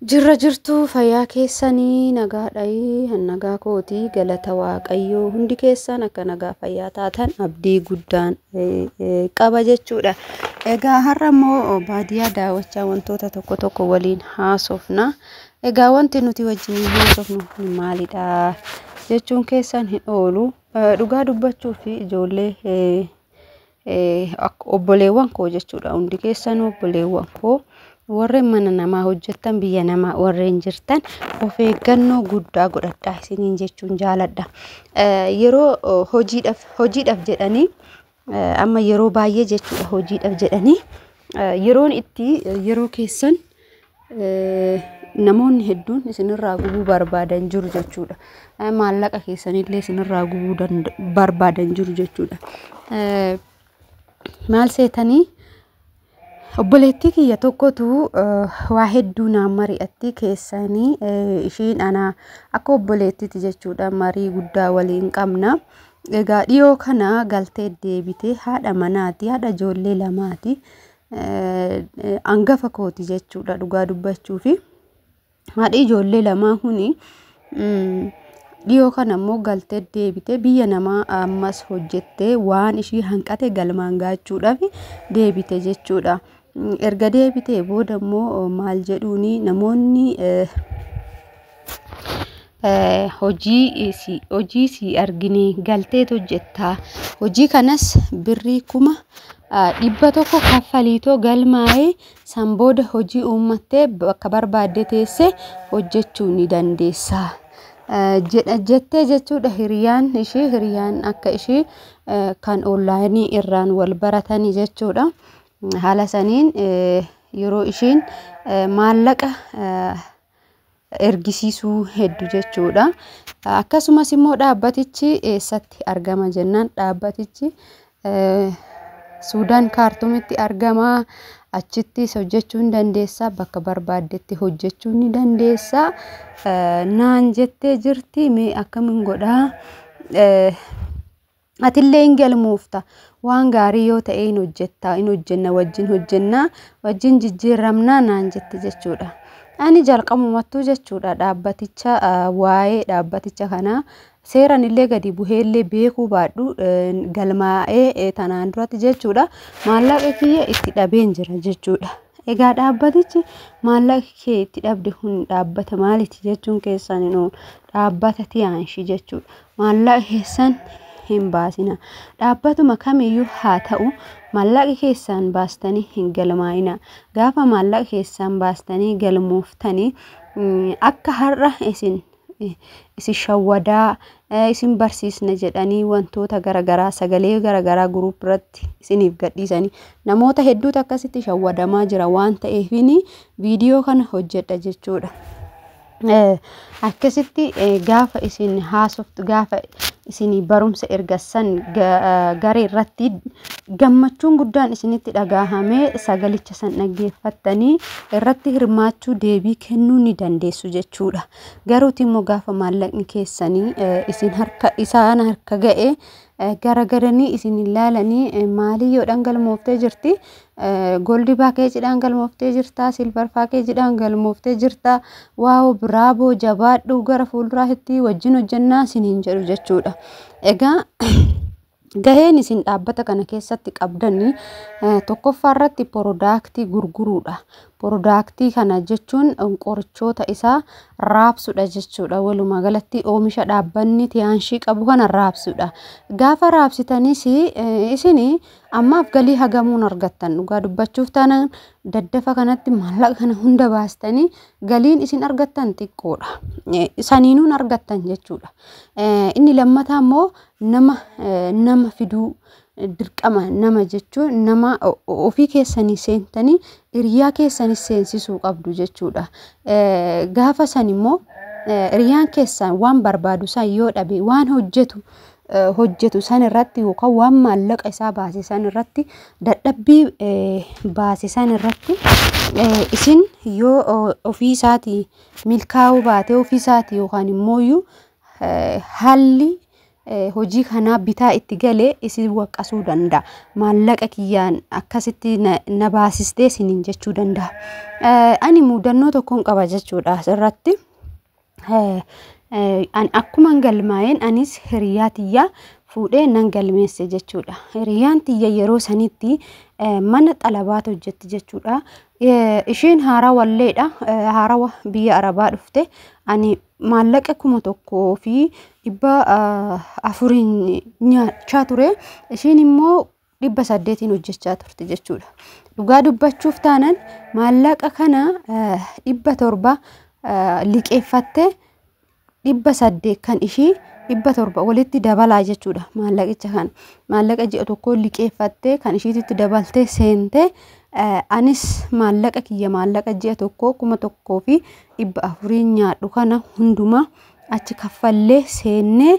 Jirra jirtuu fayyaa keessanii nagaadhayi nagaa kootii galata waaqayyoo hundi keessan akka nagaa fayyaa taatan abdii guddaan qaba jechuudha. Egaa har'a immoo baadiyyaa daawwachaa wantoota tokko waliin haasofna. Egaa wanti nuti wajjin haasofnu maalidha jechuun keessan hin oolu. Dhugaa dubbachuu fi ijoollee obboleewwan koo jechuudha. Hundi keessan obboleewwan koo warreen mana namaa hojjetan biyya namaa warreen jirtan of eeggannoo guddaa godhadhaa isiniin jechuun jaaladha. Yeroo hojiidhaaf jedhanii amma yeroo baay'ee jechuudha hojiidhaaf jedhanii yeroo keessan namoonni hedduun isinirraa gubuu barbaadan jiru jechuudha. Maallaqa keessanillee isinirraa gubuu barbaadan jiru jechuudha. Maal seetanii obboleettii kiyya tokkotu waa hedduu naan mari'atti keessanii ishiin ana akka obboleettiiti jechuudha marii guddaa waliin qabna. Egaa dhiyoo kana galtee deebitee haadha manaati, haadha ijoollee lamaati, hangafa kooti jechuudha dhugaa dubbachuu fi haadhi ijoollee lamaa kuni dhiyoo kana immoo galtee deebitee biyya namaa ammas hojjettee waan ishii hanqate galmaan gaachuudhaaf deebite jechuudha. Erga deebitee booda immoo maal jedhuuni namoonni hojii si argine galteet hojjettaa, hojii kanas birrii 100 kaffaliitoo galmaa'ee san booda hojii uummattee bakka barbaadde teessee hojjechuu ni dandeessa jettee jechuudha. Hiriyaan akka ishii kan onlaayinii irraan wal baratanii jechuudha. Haala saniin yeroo ishiin maallaqa ergisiisuu hedduu jechuudha. Akkasumas immoo dhaabbatichi eessatti argama jennaan dhaabbatichi Suudaan Kaartumitti argama. Achittis hojjechuu ni dandeessa, bakka barbaaddetti hojjechuu ni dandeessa naan jettee jirti. Mee akkamiin godhaa? Atillee hin galmoofta waan gaarii yoo ta'e hin hojjenna wajjin jijjiiramna naan jette jechuudha. Ani jalqabumattuu jechuudha dhaabbaticha waa'ee dhaabbaticha kana seeran illee gadi buheellee beekuu baadhu galmaa'ee tanaan duratti jechuudha maallaqa kiyya itti dhabeen jira jechuudha. Egaa dhaabbatichi maallaqa kee itti dhabde kun dhaabbata maaliiti jechuun keessan inuu dhaabbata Tiyaanshii jechuudha. Maallaqa keessan hin baasina. Dhaabbatuma kamiyyuu haa ta'u maallaqa keessan baastanii hin galmaa'ina. Gaafa maallaqa keessan baastanii galmooftanii akka har'a isin shawwadaa isin barsiisna jedhanii wantoota garagaraa sagalee garagaraa guruup irratti isiniif gadhiisanii namoota hedduutu akkasitti shawwadamaa jira waan ta'eefini viidiyoo kana hojjedha jechuudha. Akkasitti gaafa isin haasoftu gaafa isin barumsa ergassan garee irratti gammachuun guddaan isinitti dhagahame sagalicha san dhaggeeffattanii irratti hirmaachuu deebii kennuu ni dandeessu jechuudha. Garuuti immoo gaafa maallaqni keessanii isaan harka ga'e garagaranii isin ilaalanii maaliyyoodhaan galmooftee jirti, goldi paakeejiidhaan galmooftee jirta, silver paakeejiidhaan galmooftee jirta, waaw biraaboo jabaadhu gara fuulduraatti wajjin hojjennaa isiniin jedhu jechuudha. Egaa gaheen isin dhaabbata kana keessatti qabdanii tokkoffaa irratti prodaktii gurguruudha. Prodaktii kana jechuun qorichoota isaa raabsuudha jechuudha. Walumaa galatti oomisha dhaabbanni Tiyaanshii qabu kana raabsuudha. Gaafa raabsitanis isin ammaaf galii hagamuun argattan dhugaa dubbachuuf taanaan daddafa kanatti maallaqa kana hunda baastanii galiin isin argattan xiqqoodha. Saniinuun argattan jechuudha. Inni lammataa immoo nama fiduu dirqama nama jechuun nama ofii keessanii seentanii hiriyaa keessanii seensisuu qabdu jechuudha. Gaafa san immoo hiriyaan keessan waan barbaadu san yoo dhabe waan hojjetu san irratti yookaan waan maallaqa isaa baase san irratti dadhabbii baase san irratti isin yoo ofii isaatii milkaa'uu baate ofii isaatii yookaan immoo haalli hojii kanaa bitaa itti galee isin waqqasuu danda'a. Maallaqa kiyyaan akkasitti na baasistee isiniin jechuu danda'a. Ani mudannoo tokkoon qaba jechuudha asirratti. Akkuma galmaa'een anis hiriyaa tiyyaa fuudhee nan galmeesse jechuudha. Hiriyaan tiyya yeroo sanitti mana xalabaat hojjetti jechuudha. Isheen haarawalleedha. Haarawa biyya Arabaa dhufte. Ani maallaqa 1,400 nyaachaa ture. Isheen immoo 800 hojjechaa turte jechuudha. Dhugaa dubbachuuf taanan maallaqa kana 700 liqeeffatte 800 kan ishii 700 walitti dabalaa jechuudha. Maallaqicha kana maallaqa ji'a tokko liqeeffatte kan ishiitti dabaltee seente. Anis maallaqa kiyya maallaqa ji'a tokko 1,400 nyaadhu kana hunduma achi kaffallee seennee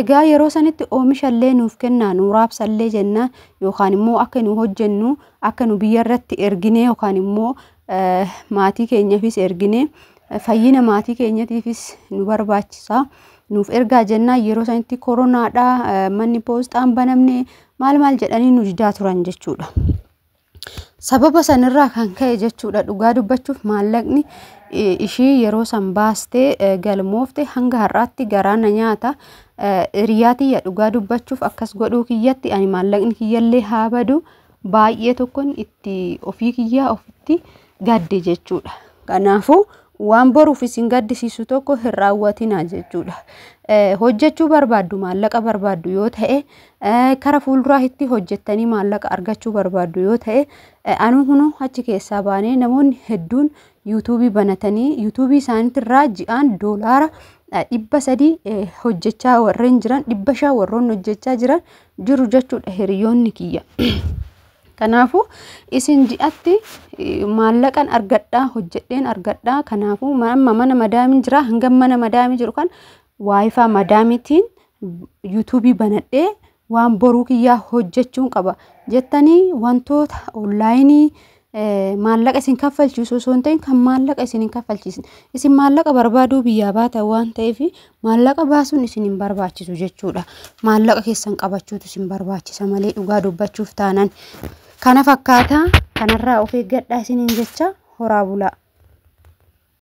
egaa yeroo sanitti oomishallee nuuf kennaa nu raabsallee jenna yookaan immoo akka nu hojjennu akka nu biyya irratti ergine yookaan immoo maatii keenyaafis ergine fayyina maatii keenyatiifis nu barbaachisa nuuf ergaa jenna. Yeroo sanitti koronaadha manni poostaan banamne maal jedhanii nu didaa turan jechuudha. Sababa sanirraa kan ka'e jechuudha dhugaa dubbachuuf maallaqni ishii yeroo san baastee galmoofte hanga har'aatti garaana nyaata. Hiriyaatiyya dhugaa dubbachuuf akkas godhuu kiyyatti ani maallaqni kiyyallee haa badu baay'ee tokkon itti ofii kiyyaa ofitti gadde jechuudha. Kanaafuu waan boruuf isin gaddisiisu tokko hin raawwatina jechuudha. Hojjechuu barbaaddu maallaqa barbaaddu yoo ta'e kara fuulduraatti hojjettanii maallaqa argachuu barbaaddu yoo ta'e anu hunu achi keessaa baanee namoonni hedduun YouTube banatanii YouTube isaaniitirraa ji'aan doolaara 300 hojjechaa warreen jiran 500 warroon hojjechaa jiran jiru jechuudha hiriyoonni kiyya. Kanaafuu isin ji'atti maallaqan argadhaa hojjedheen argadhaa. Kanaafuu mana madaamiin jira hanga mana madaamii jiru kan Wi-Fi madaamiitiin YouTube banadhee waan boruu kiyyaa hojjechuun qaba jettanii wantoota onlaayinii maallaqa isin kaffalchiisu osoo hin ta'in kan maallaqa isin hin kaffalchiisin. Isin maallaqa barbaaduu biyyaa baatan waan ta'eef maallaqa baasuun isin hin barbaachisu jechuudha. Maallaqa keessan qabachuutu isin barbaachisa malee dhugaa dubbachuuf taanan. Kana fakkaata kanarraa of eeggadhaa isiniin jecha horaa bulaa.